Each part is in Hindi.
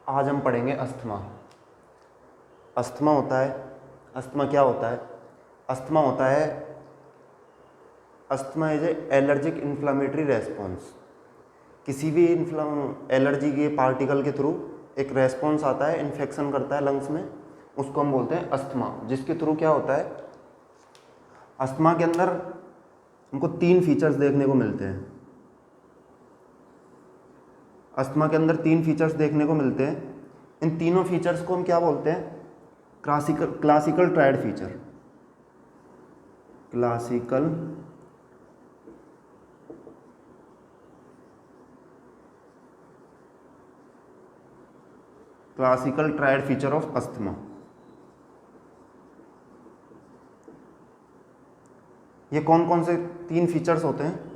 आज हम पढ़ेंगे अस्थमा। अस्थमा होता है, अस्थमा क्या होता है? अस्थमा होता है, asthma is a allergic inflammatory response. किसी भी एलर्जी के पार्टिकल के थ्रू एक रेस्पॉन्स आता है, इन्फेक्शन करता है लंग्स में, उसको हम बोलते हैं अस्थमा। जिसके थ्रू क्या होता है, अस्थमा के अंदर हमको 3 फीचर्स देखने को मिलते हैं। अस्थमा के अंदर 3 फीचर्स देखने को मिलते हैं। इन तीनों फीचर्स को हम क्या बोलते हैं? Classical triad feature. Classical triad feature of asthma. ये कौन कौन से 3 फीचर्स होते हैं?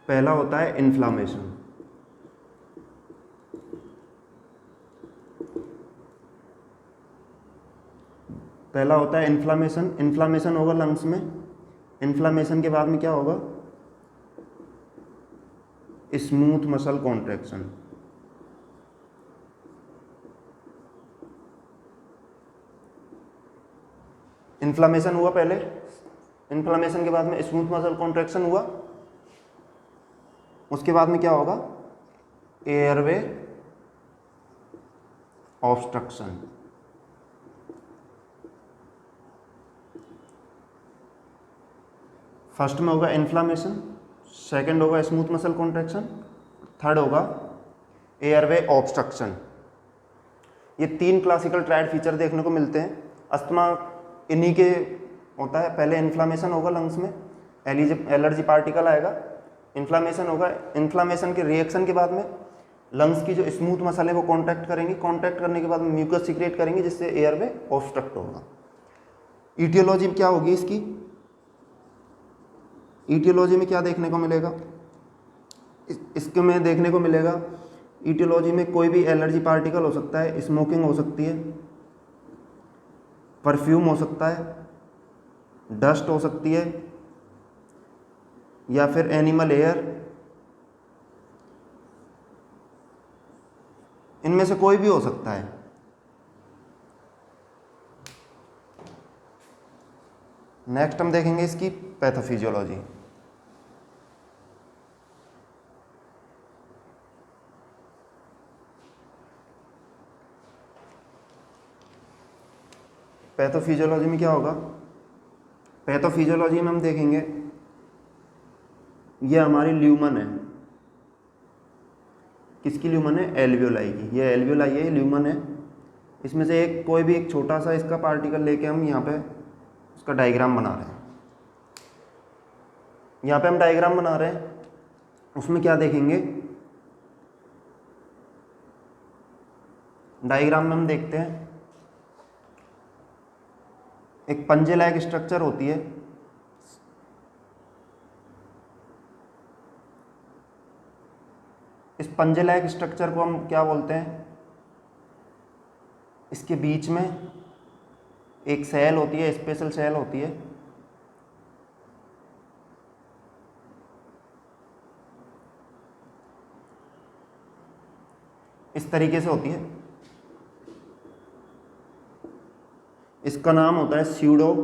पहला होता है इन्फ्लामेशन। पहला होता है इन्फ्लामेशन। इन्फ्लामेशन होगा लंग्स में। इन्फ्लामेशन के बाद में क्या होगा? Smooth muscle contraction. इन्फ्लामेशन हुआ पहले, इन्फ्लामेशन के बाद में स्मूथ मसल कॉन्ट्रैक्शन हुआ। उसके बाद में क्या होगा? Airway obstruction. फर्स्ट में होगा इन्फ्लामेशन, सेकंड होगा स्मूथ मसल कॉन्ट्रैक्शन, थर्ड होगा एयरवे ऑब्स्ट्रक्शन। ये 3 क्लासिकल ट्रायड फीचर देखने को मिलते हैं। अस्थमा इन्हीं के होता है। पहले इन्फ्लामेशन होगा लंग्स में, एलर्जी पार्टिकल आएगा, इन्फ्लामेशन होगा। इन्फ्लामेशन के रिएक्शन के बाद में लंग्स की जो स्मूथ मसल है वो कॉन्ट्रैक्ट करेंगी। कॉन्ट्रैक्ट करने के बाद में म्यूकस सीक्रेट करेंगे, जिससे एयरवे ऑब्स्ट्रक्ट होगा। ईटियोलॉजी क्या होगी इसकी? ईटियोलॉजी में क्या देखने को मिलेगा? इसके में देखने को मिलेगा, ईटियोलॉजी में कोई भी एलर्जी पार्टिकल हो सकता है, स्मोकिंग हो सकती है, परफ्यूम हो सकता है, डस्ट हो सकती है, या फिर एनिमल एयर। इनमें से कोई भी हो सकता है। नेक्स्ट हम देखेंगे इसकी पैथोफिजियोलॉजी। पैथोफिजियोलॉजी में क्या होगा? पैथोफिजियोलॉजी में हम देखेंगे, ये हमारी ल्यूमन है। किसकी ल्यूमन है? एल्वियोलाई की। ये एल्वियोलाई है, ये ल्यूमन है। इसमें से कोई भी एक छोटा सा इसका पार्टिकल लेके हम यहाँ पे उसका डायग्राम बना रहे हैं। यहाँ पे हम डायग्राम बना रहे हैं, उसमें क्या देखेंगे? डायग्राम में हम देखते हैं एक पंजे लायक स्ट्रक्चर होती है। इस पंजे लायक स्ट्रक्चर को हम क्या बोलते हैं? इसके बीच में एक सेल होती है, स्पेशल सेल होती है। इस तरीके से होती है। इसका नाम होता है pseudo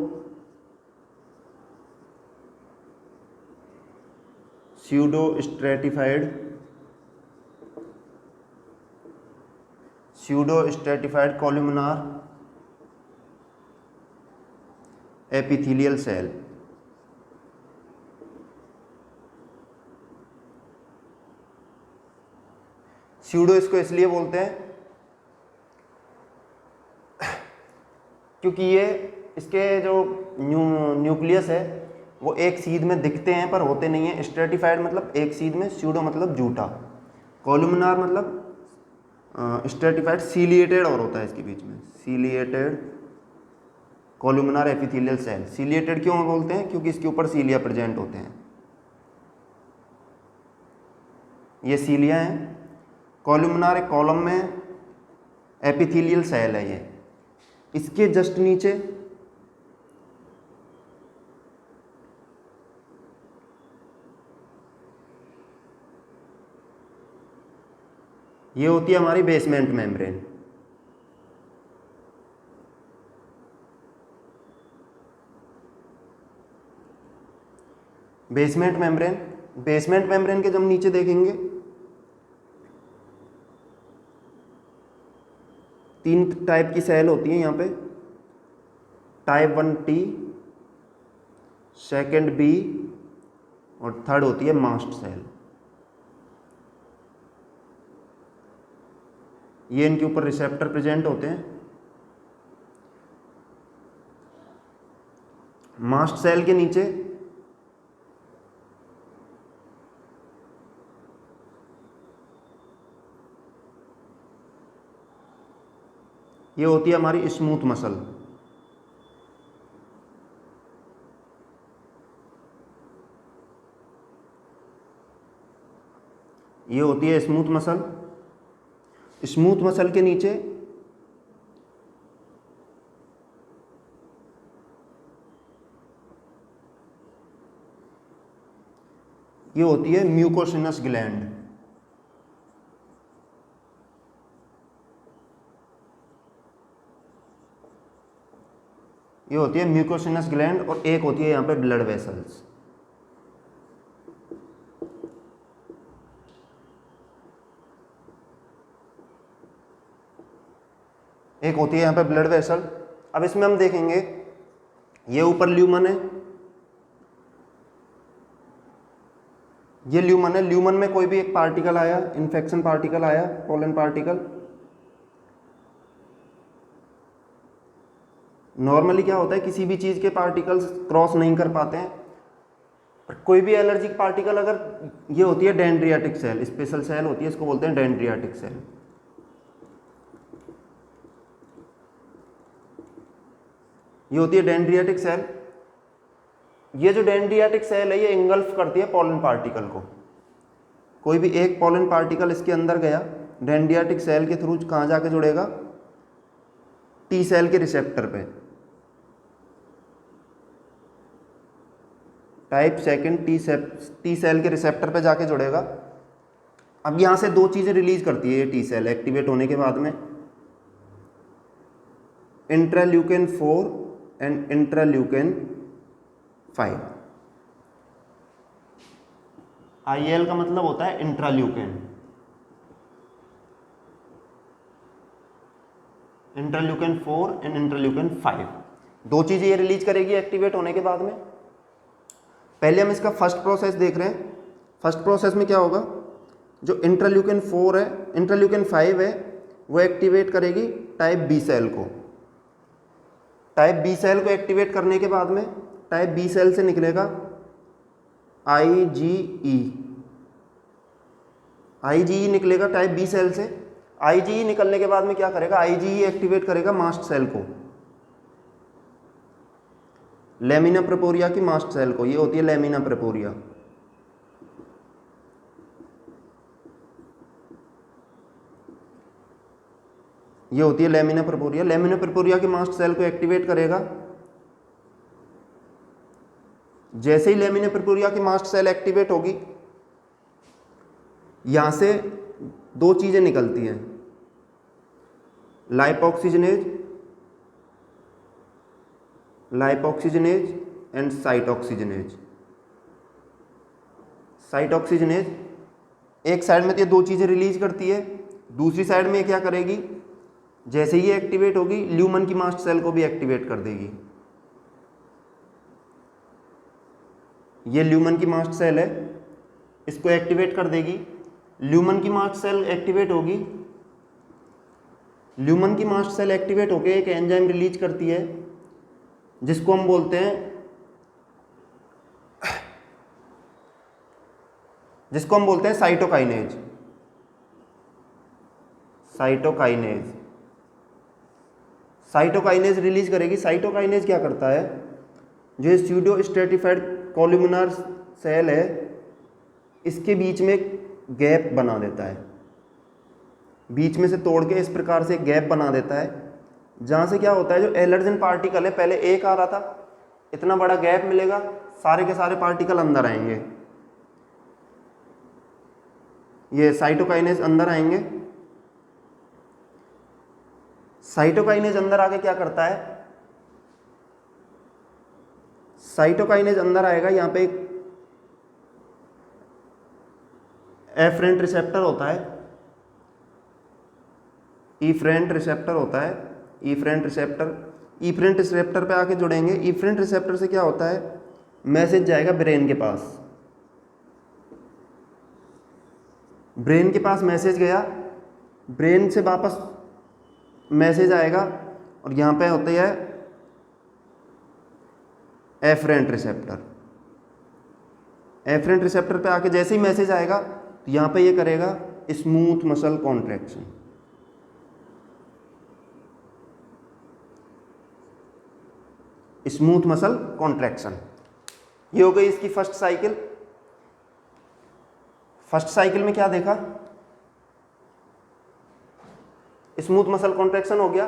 stratified columnar epithelial cell. Pseudo इसको इसलिए बोलते हैं क्योंकि ये इसके जो न्यूक्लियस है वो एक सीध में दिखते हैं पर होते नहीं है। स्ट्रेटिफाइड मतलब एक सीध में, स्यूडो मतलब जूटा, कॉलुमिनार मतलब स्ट्रेटिफाइड सीलिएटेड और होता है इसके बीच में, सीलिएटेड कॉलुमिनार एपिथेलियल सेल। सीलिएटेड क्यों बोलते हैं? क्योंकि इसके ऊपर सीलिया प्रेजेंट होते हैं। ये सीलिया हैं। कॉलुमिनार एक कॉलम में एपिथेलियल सेल है। ये इसके जस्ट नीचे ये होती है हमारी बेसमेंट मेम्ब्रेन। बेसमेंट मेम्ब्रेन के जब नीचे देखेंगे 3 टाइप की सेल होती है यहाँ पे, टाइप 1T, सेकेंड B और थर्ड होती है मास्ट सेल। ये इनके ऊपर रिसेप्टर प्रेजेंट होते हैं। मास्ट सेल के नीचे ये होती है हमारी स्मूथ मसल। ये होती है स्मूथ मसल। स्मूथ मसल के नीचे ये होती है म्यूकोसिनस ग्लैंड। ये होती है म्यूकोसिनस ग्लैंड और एक होती है यहाँ पे ब्लड वेसल्स। एक होती है यहाँ पे ब्लड वेसल। अब इसमें हम देखेंगे ये ऊपर ल्यूमन है, ये ल्यूमन है। ल्यूमन में कोई भी एक पार्टिकल आया, इन्फेक्शन पार्टिकल आया, पोलन पार्टिकल, नॉर्मली क्या होता है किसी भी चीज़ के पार्टिकल्स क्रॉस नहीं कर पाते हैं। और कोई भी एलर्जिक पार्टिकल अगर, ये होती है डेंड्रियाटिक सेल, स्पेशल सेल होती है, इसको बोलते हैं डेंड्रियाटिक सेल। ये होती है डेंड्रियाटिक सेल। ये जो डेंड्रियाटिक सेल है ये इंगल्फ करती है पोलन पार्टिकल को। कोई भी एक पोलन पार्टिकल इसके अंदर गया, डेंड्रियाटिक सेल के थ्रू कहाँ जाके जुड़ेगा, टी सेल के रिसेप्टर पे, टाइप सेकेंड टी सेल के रिसेप्टर पे जाके जुड़ेगा। अब यहाँ से 2 चीज़ें रिलीज करती है ये टी सेल एक्टिवेट होने के बाद में, इंट्राल्यूकिन 4 एंड इंट्राल्यूकिन 5। IL का मतलब होता है इंट्राल्यूकिन। इंट्राल्यूकिन 4 एंड इंट्राल्यूकिन 5, 2 चीज़ें ये रिलीज करेगी एक्टिवेट होने के बाद में। पहले हम इसका फर्स्ट प्रोसेस देख रहे हैं। फर्स्ट प्रोसेस में क्या होगा, जो इंट्राल्यूकिन 4 है, इंट्राल्यूकिन 5 है, वो एक्टिवेट करेगी टाइप बी सेल को। टाइप बी सेल को एक्टिवेट करने के बाद में टाइप बी सेल से निकलेगा IgE। IgE निकलेगा टाइप बी सेल से। IgE निकलने के बाद में क्या करेगा, IgE एक्टिवेट करेगा मास्ट सेल को, लेमिना प्रोपोरिया की मास्ट सेल को। ये होती है लेमिना प्रोपोरिया। ये होती है लेमिना प्रोपोरिया। लेमिना प्रोपोरिया की मास्ट सेल को एक्टिवेट करेगा। जैसे ही लेमिना प्रोपोरिया की मास्ट सेल एक्टिवेट होगी, यहां से 2 चीजें निकलती हैं, लाइपोक्सिजनेज एंड साइटोक्सिजनेज। साइटोक्सिजनेज एक साइड में तो ये 2 चीजें रिलीज करती है, दूसरी साइड में क्या करेगी, जैसे ही एक्टिवेट होगी ल्यूमन की मास्ट सेल को भी एक्टिवेट कर देगी। ये ल्यूमन की मास्ट सेल है, इसको एक्टिवेट कर देगी। ल्यूमन की मास्ट सेल एक्टिवेट होगी। ल्यूमन की मास्ट सेल एक्टिवेट होकर एक एंजाइम रिलीज करती है जिसको हम बोलते हैं साइटोकाइनेज। साइटोकाइनेज रिलीज करेगी। साइटोकाइनेज क्या करता है, जो स्यूडो स्ट्रेटिफाइड कोलुमिनार सेल है इसके बीच में गैप बना देता है, बीच में से तोड़ के इस प्रकार से गैप बना देता है, जहाँ से क्या होता है, जो एलर्जन पार्टिकल है पहले एक आ रहा था, इतना बड़ा गैप मिलेगा, सारे के सारे पार्टिकल अंदर आएंगे। ये साइटोकाइनेज अंदर आएंगे साइटोकाइनेज अंदर आके क्या करता है, साइटोकाइनेज अंदर आएगा, यहाँ पे एक एफरेंट रिसेप्टर होता है, ईफरेंट रिसेप्टर होता है, ईफरेंट रिसेप्टर पे आके जुड़ेंगे। ईफरेंट रिसेप्टर से क्या होता है, मैसेज जाएगा ब्रेन के पास, ब्रेन के पास मैसेज गया, ब्रेन से वापस मैसेज आएगा और यहाँ पे होती है एफरेंट रिसेप्टर। एफरेंट रिसेप्टर पे आके जैसे ही मैसेज आएगा तो यहाँ पे ये करेगा smooth muscle contraction. Smooth muscle contraction, ये हो गई इसकी फर्स्ट साइकिल। फर्स्ट साइकिल में क्या देखा, स्मूथ मसल कॉन्ट्रैक्शन हो गया।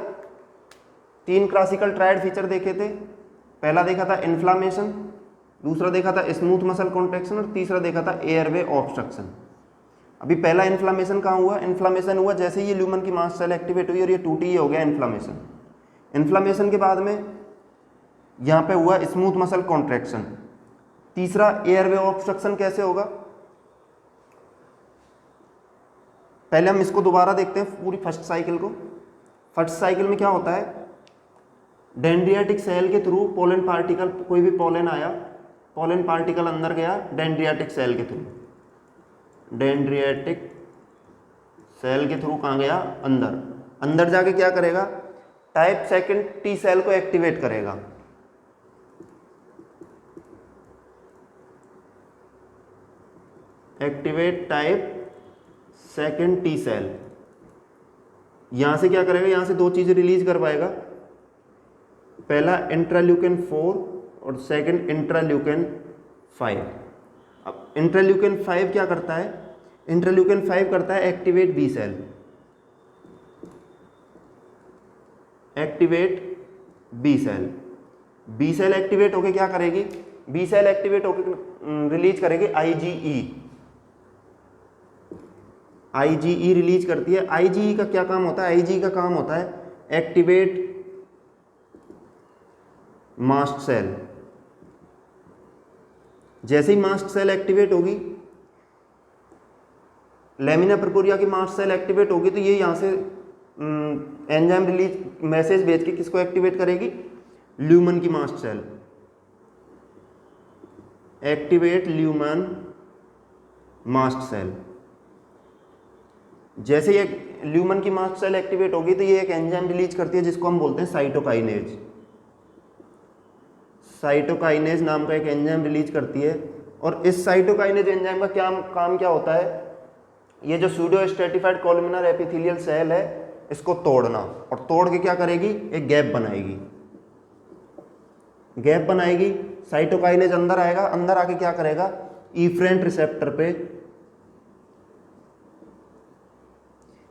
3 क्लासिकल ट्रायड फीचर देखे थे, पहला देखा था इन्फ्लामेशन, दूसरा देखा था स्मूथ मसल कॉन्ट्रैक्शन और तीसरा देखा था एयरवे ऑब्स्ट्रक्शन। अभी पहला इन्फ्लामेशन कहाँ हुआ, इन्फ्लामेशन हुआ जैसे ही ये ल्यूमन की मास्ट सेल एक्टिवेट हुई और ये टूटी, ये हो गया इन्फ्लामेशन। इन्फ्लामेशन के बाद में यहाँ पे हुआ स्मूथ मसल कॉन्ट्रैक्शन। तीसरा एयरवे ऑब्स्ट्रक्शन कैसे होगा, पहले हम इसको दोबारा देखते हैं पूरी फर्स्ट साइकिल को। फर्स्ट साइकिल में क्या होता है, डेंड्रियाटिक सेल के थ्रू पोलन पार्टिकल, कोई भी पोलन आया, पोलन पार्टिकल अंदर गया डेंड्रियाटिक सेल के थ्रू, डेंड्रियाटिक सेल के थ्रू कहाँ गया, अंदर। अंदर जाके क्या करेगा, टाइप सेकंड टी सेल को एक्टिवेट करेगा। Activate type second T cell, यहां से क्या करेगा, यहां से 2 चीजें रिलीज कर पाएगा, पहला इंट्राल्यूकिन 4 और सेकंड इंट्राल्यूकिन 5। अब इंट्राल्यूकिन 5 क्या करता है, इंट्राल्यूकिन 5 करता है activate B cell, activate B cell. B cell activate होके क्या करेगी, बी सेल एक्टिवेट होके रिलीज करेगी आईजीई, आईजीई रिलीज करती है। आईजीई का क्या काम होता है, आईजीई का काम होता है एक्टिवेट मास्ट सेल। जैसे ही मास्ट सेल एक्टिवेट होगी, लेमिना प्रपोरिया की मास्ट सेल एक्टिवेट होगी, तो ये यहां से एंजाइम रिलीज मैसेज भेज के किसको एक्टिवेट करेगी, ल्यूमन की mast cell, activate lumen mast cell. जैसे ये ल्यूमन की मास्ट सेल एक्टिवेट होगी तो ये एक एंजाइम रिलीज करती है जिसको हम बोलते हैं साइटोकाइनेज। साइटोकाइनेज नाम का एक एंजाइम रिलीज करती है, और इस साइटोकाइनेज एंजाइम का क्या काम क्या होता है, ये जो सूडो स्ट्रेटिफाइड कोलुमिनर एपिथेलियल सेल है इसको तोड़ना, और तोड़ के क्या करेगी, एक गैप बनाएगी, गैप बनाएगी। साइटोकाइनेज अंदर आएगा, अंदर आके क्या करेगा, ईफरेंट रिसेप्टर पे,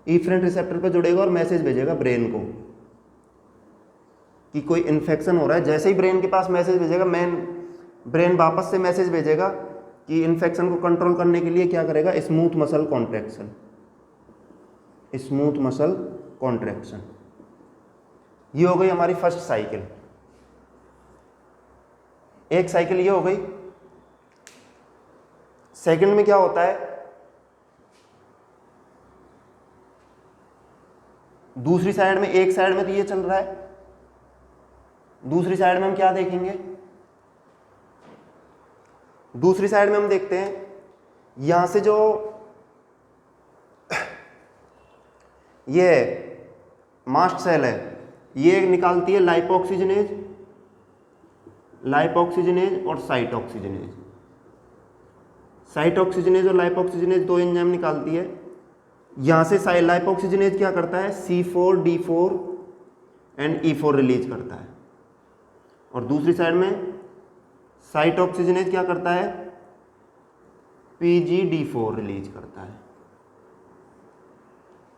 ईफरेंट रिसेप्टर पे जुड़ेगा और मैसेज भेजेगा ब्रेन को कि कोई इन्फेक्शन हो रहा है। जैसे ही ब्रेन के पास मैसेज भेजेगा, ब्रेन वापस से मैसेज भेजेगा कि इन्फेक्शन को कंट्रोल करने के लिए क्या करेगा, smooth muscle contraction, smooth muscle contraction. ये हो गई हमारी फर्स्ट साइकिल। एक साइकिल ये हो गई। सेकंड में क्या होता है, दूसरी साइड में, एक साइड में तो ये चल रहा है, दूसरी साइड में हम क्या देखेंगे, दूसरी साइड में हम देखते हैं यहां से जो ये मास्ट सेल है ये निकालती है लाइपोक्सिजनेज, लाइपोक्सिजनेज और साइटोक्सिजनेज। साइटोक्सिजनेज और लाइपोक्सिजनेज 2 एंजाइम निकालती है। यहां से लाइपोक्सिजनेज क्या करता है, C4, D4 and E4 release करता है, और दूसरी साइड में साइटोक्सिजनेज क्या करता है, PGD4 रिलीज करता है,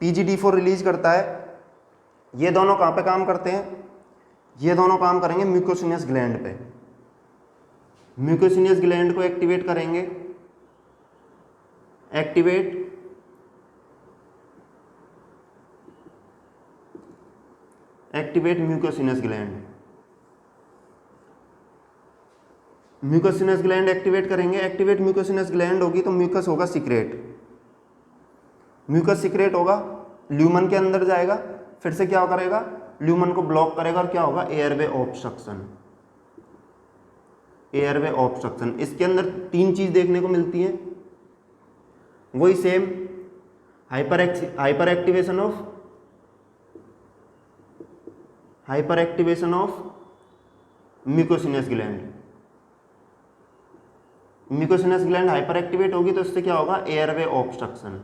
PGD4 रिलीज करता है। ये दोनों कहाँ पे काम करते हैं, ये दोनों काम करेंगे म्यूकोसिनियस ग्लैंड पे, म्यूकोसिनियस ग्लैंड को एक्टिवेट करेंगे, activate activate mucosinous gland. Mucosinous gland activate करेंगे, एक्टिवेट म्यूकोसिनस ग्लैंड होगी तो म्यूकस होगा सीक्रेट, म्यूकस सीक्रेट होगा, ल्यूमन के अंदर जाएगा, फिर से क्या करेगा, ल्यूमन को ब्लॉक करेगा और क्या होगा, एयरवे ऑब्स्ट्रक्शन, एयरवे ऑब्स्ट्रक्शन। इसके अंदर तीन चीज देखने को मिलती है, वही same hyper activation of mucosinous gland. Mucosinous gland hyper activate होगी तो इससे क्या होगा, एयरवे ऑब्स्ट्रक्शन,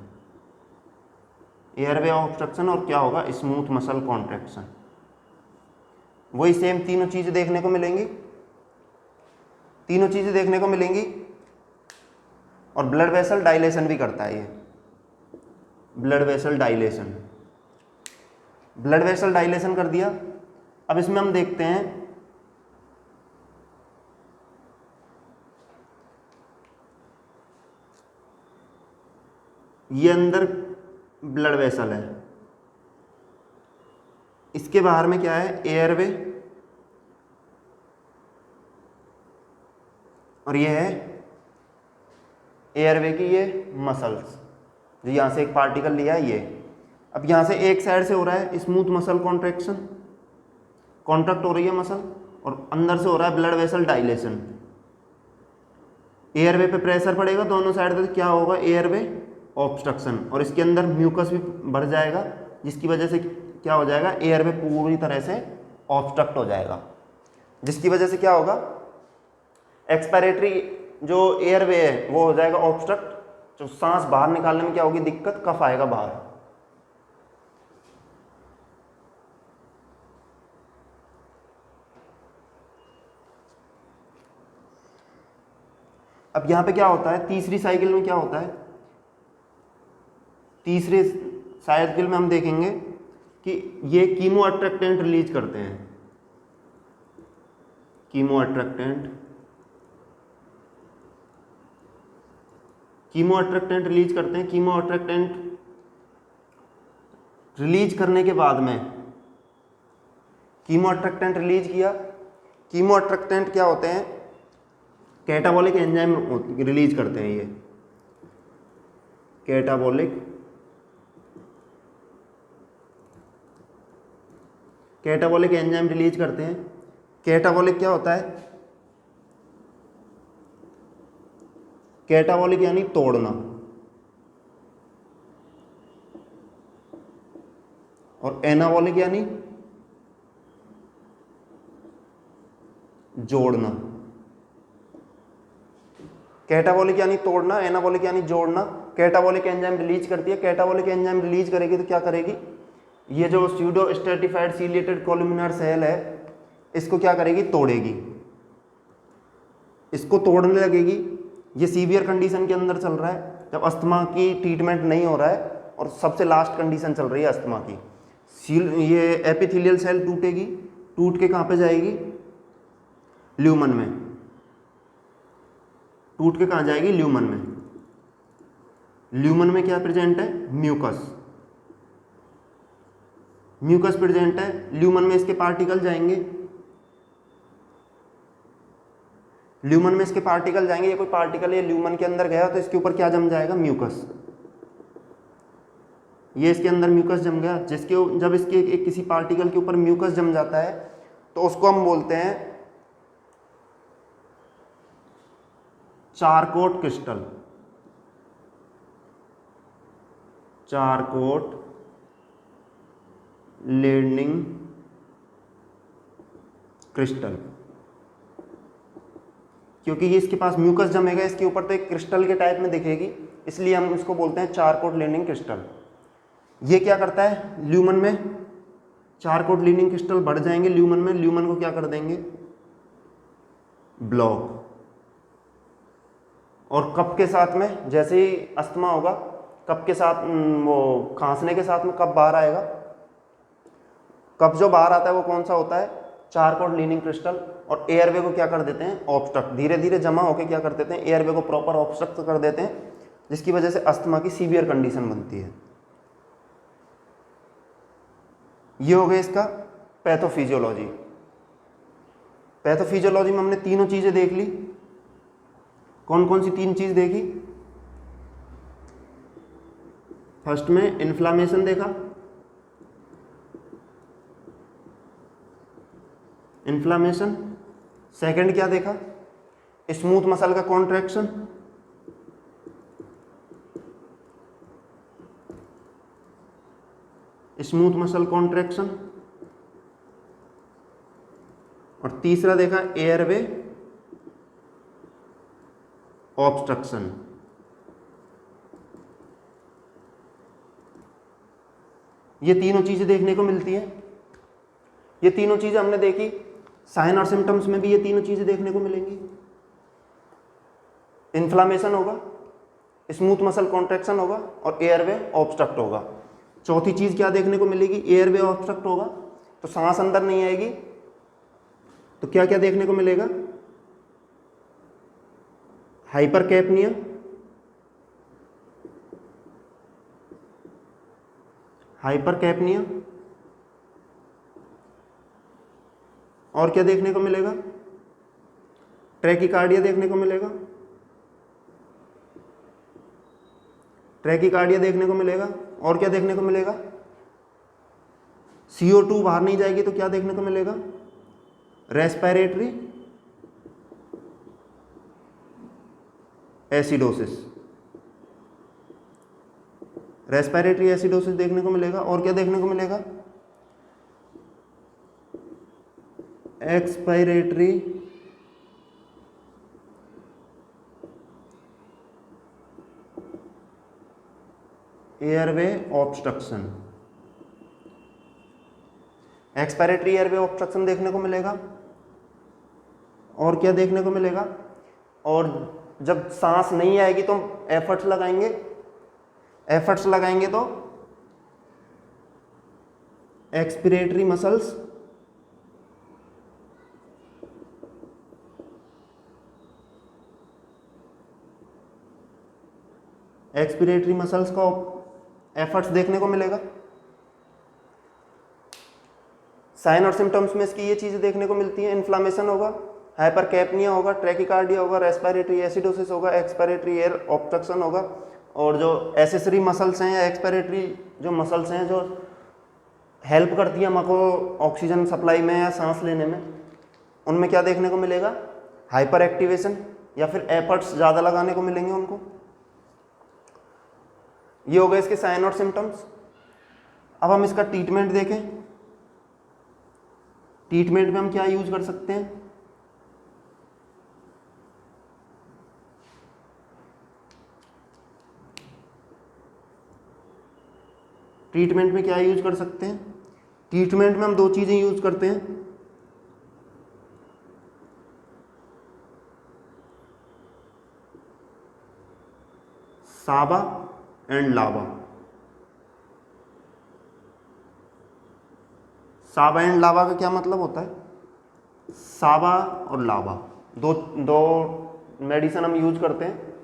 एयरवे ऑब्स्ट्रक्शन, और क्या होगा, स्मूथ मसल कॉन्ट्रैक्शन। वही सेम तीनों चीजें देखने को मिलेंगी, तीनों चीजें देखने को मिलेंगी। और ब्लड वेसल डायलेशन भी करता है ये, blood vessel dilation, blood vessel dilation कर दिया। अब इसमें हम देखते हैं ये अंदर ब्लड वेसल है, इसके बाहर में क्या है, एयरवे, और ये है एयरवे की ये मसल्स, जो यहाँ से एक पार्टिकल लिया है ये। अब यहाँ से एक साइड से हो रहा है स्मूथ मसल कॉन्ट्रैक्शन, कॉन्ट्रैक्ट हो रही है मसल, और अंदर से हो रहा है ब्लड वेसल डायलेशन। एयरवे पे प्रेशर पड़ेगा दोनों साइड से, क्या होगा, एयरवे ऑब्स्ट्रक्शन, और इसके अंदर म्यूकस भी बढ़ जाएगा, जिसकी वजह से क्या हो जाएगा, एयरवे पूरी तरह से ऑब्स्ट्रक्ट हो जाएगा, जिसकी वजह से क्या होगा, एक्सपायरेटरी जो एयरवे है वो हो जाएगा ऑब्स्ट्रक्ट, जो सांस बाहर निकालने में क्या होगी दिक्कत, कफ आएगा बाहर। अब यहां पे क्या होता है, तीसरी साइकिल में क्या होता है, तीसरे साइकिल में हम देखेंगे कि ये कीमो अट्रैक्टेंट रिलीज करते हैं, chemo attractant, chemo attractant release करते हैं। कीमो अट्रैक्टेंट रिलीज करने के बाद में, कीमो अट्रैक्टेंट रिलीज किया, कीमो अट्रैक्टेंट क्या होते हैं, कैटाबॉलिक एंजाइम रिलीज करते हैं, ये कैटाबॉलिक एंजाइम रिलीज करते हैं। कैटाबॉलिक क्या होता है, कैटाबॉलिक यानी तोड़ना, और एनाबॉलिक यानी जोड़ना। कैटाबॉलिक यानी तोड़ना, एनाबॉलिक यानी जोड़ना। कैटाबॉलिक एंजाइम रिलीज करती है, कैटाबॉलिक एंजाइम रिलीज करेगी तो क्या करेगी, ये जो स्यूडो स्ट्रेटिफाइड सीलिएटेड कोलुमिनार सेल है इसको क्या करेगी, तोड़ेगी, इसको तोड़ने लगेगी। ये सीवियर कंडीशन के अंदर चल रहा है, जब अस्थमा की ट्रीटमेंट नहीं हो रहा है और सबसे लास्ट कंडीशन चल रही है अस्थमा की। ये एपिथेलियल सेल टूटेगी, टूट के कहाँ पे जाएगी, ल्यूमन में, टूट के कहाँ जाएगी, ल्यूमन में। ल्यूमन में क्या प्रेजेंट है, म्यूकस, म्यूकस प्रेजेंट है। ल्यूमन में इसके पार्टिकल जाएंगे, ल्यूमन में इसके पार्टिकल जाएंगे, ये कोई पार्टिकल ये ल्यूमन के अंदर गया तो इसके ऊपर क्या जम जाएगा, म्यूकस। ये इसके अंदर म्यूकस जम गया, जिसके जब इसके एक किसी पार्टिकल के ऊपर म्यूकस जम जाता है तो उसको हम बोलते हैं चारकोट क्रिस्टल, चारकोट लेडनिंग क्रिस्टल। क्योंकि ये इसके पास म्यूकस जमेगा इसके ऊपर तो एक क्रिस्टल के टाइप में दिखेगी, इसलिए हम इसको बोलते हैं चारकोट लेडनिंग क्रिस्टल। ये क्या करता है, ल्यूमन में चारकोट लेडनिंग क्रिस्टल बढ़ जाएंगे ल्यूमन में, ल्यूमन को क्या कर देंगे, ब्लॉक। और कफ के साथ में जैसे ही अस्थमा होगा, कफ के साथ वो खांसने के साथ में कफ बाहर आएगा। कफ जो बाहर आता है वो कौन सा होता है, चारकोट लीनिंग क्रिस्टल। और एयरवे को क्या कर देते हैं, ऑब्स्ट्रक्ट, धीरे धीरे जमा होकर क्या कर देते हैं, एयरवे को प्रॉपर ऑब्स्ट्रक्ट कर देते हैं, जिसकी वजह से अस्थमा की सीवियर कंडीशन बनती है। ये हो गया इसका पैथोफिजियोलॉजी। पैथोफिजियोलॉजी में हमने तीनों चीजें देख ली। कौन कौन सी तीन चीज देखी? फर्स्ट में इन्फ्लामेशन देखा, इन्फ्लामेशन। सेकंड क्या देखा? स्मूथ मसल का कॉन्ट्रैक्शन। Smooth muscle contraction. और तीसरा देखा एयरवे ऑब्स्ट्रक्शन। ये तीनों चीजें देखने को मिलती हैं। ये तीनों चीजें हमने देखी। साइन और सिम्टम्स में भी ये तीनों चीजें देखने को मिलेंगी। इन्फ्लामेशन होगा, स्मूथ मसल कॉन्ट्रैक्शन होगा और एयरवे ऑब्स्ट्रक्ट होगा। चौथी चीज क्या देखने को मिलेगी? एयरवे ऑब्स्ट्रक्ट होगा तो सांस अंदर नहीं आएगी। तो क्या क्या देखने को मिलेगा? हाइपरकैप्निया, हाइपरकैप्निया। और क्या देखने को मिलेगा? ट्रैकीकार्डिया देखने को मिलेगा, ट्रैकीकार्डिया देखने को मिलेगा। और क्या देखने को मिलेगा? CO2 बाहर नहीं जाएगी तो क्या देखने को मिलेगा? रेस्पिरेटरी एसिडोसिस, रेस्पिरेटरी एसिडोसिस देखने को मिलेगा। और क्या देखने को मिलेगा? Expiratory airway obstruction, expiratory airway obstruction देखने को मिलेगा। और क्या देखने को मिलेगा? और जब सांस नहीं आएगी तो एफर्ट्स लगाएंगे, एफर्ट्स लगाएंगे तो एक्सपिरेटरी मसल्स एक्सपिरेटरी मसल्स का एफर्ट्स देखने को मिलेगा। साइन और सिम्टम्स में इसकी ये चीजें देखने को मिलती हैं। इन्फ्लामेशन होगा, हाइपरकैप्निया होगा, ट्रैकीकार्डिया होगा, रेस्पिरेटरी एसिडोसिस होगा, एक्सपायरेटरी एयर ऑब्स्ट्रक्शन होगा। और जो एसेसरी मसल्स हैं या एक्सपायरेटरी जो मसल्स हैं जो हेल्प करती हैं हमको ऑक्सीजन सप्लाई में या सांस लेने में, उनमें क्या देखने को मिलेगा? हाइपर एक्टिवेशन या फिर एफर्ट्स ज़्यादा लगाने को मिलेंगे उनको। ये हो गए इसके साइन और सिम्टम्स। अब हम इसका ट्रीटमेंट देखें। ट्रीटमेंट में हम क्या यूज कर सकते हैं? ट्रीटमेंट में क्या यूज कर सकते हैं? ट्रीटमेंट में हम दो चीजें यूज करते हैं। साबा एंड लावा। साबा एंड लावा का क्या मतलब होता है? साबा और लावा दो मेडिसिन हम यूज करते हैं।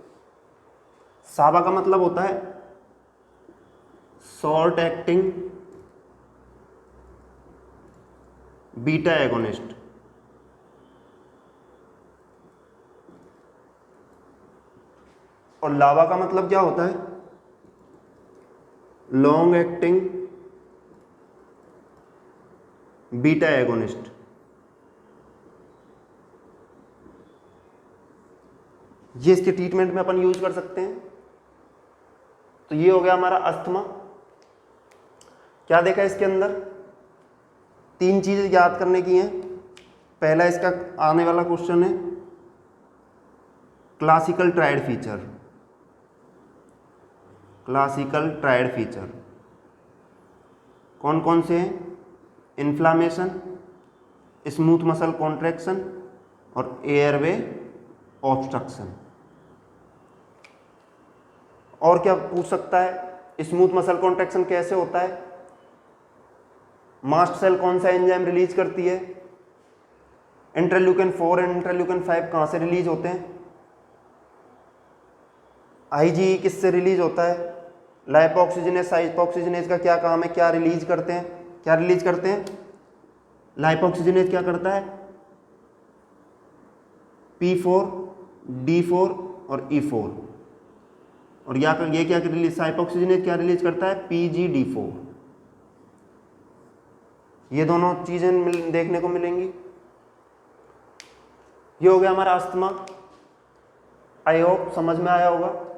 साबा का मतलब होता है शॉर्ट एक्टिंग बीटा एगोनिस्ट। और लावा का मतलब क्या होता है? Long acting beta agonist. ये इसके ट्रीटमेंट में अपन यूज कर सकते हैं। तो ये हो गया हमारा अस्थमा। क्या देखा इसके अंदर? तीन चीजें याद करने की हैं। पहला इसका आने वाला क्वेश्चन है classical triad feature. Classical triad feature कौन कौन से हैं? इन्फ्लामेशन, स्मूथ मसल कॉन्ट्रैक्शन और एयरवे ऑब्स्ट्रक्शन। और क्या पूछ सकता है? स्मूथ मसल कॉन्ट्रैक्शन कैसे होता है? मास्ट सेल कौन सा एंजाइम रिलीज करती है? इंटरल्यूकिन 4 एंड इंटरल्यूकिन 5 कहां से रिलीज होते हैं? IgE किससे रिलीज होता है? लाइपोक्सिजनेस हाइपोक्सिजनेस का क्या काम है? क्या रिलीज करते हैं? क्या रिलीज करते हैं? लाइपोक्सिजनेज क्या करता है? P4, D4 और E4। और ये क्या रिलीज, हाइपोक्सिजनेज क्या रिलीज करता है? PgD4। ये दोनों चीजें देखने को मिलेंगी। ये हो गया हमारा अस्थमा। आई होप समझ में आया होगा।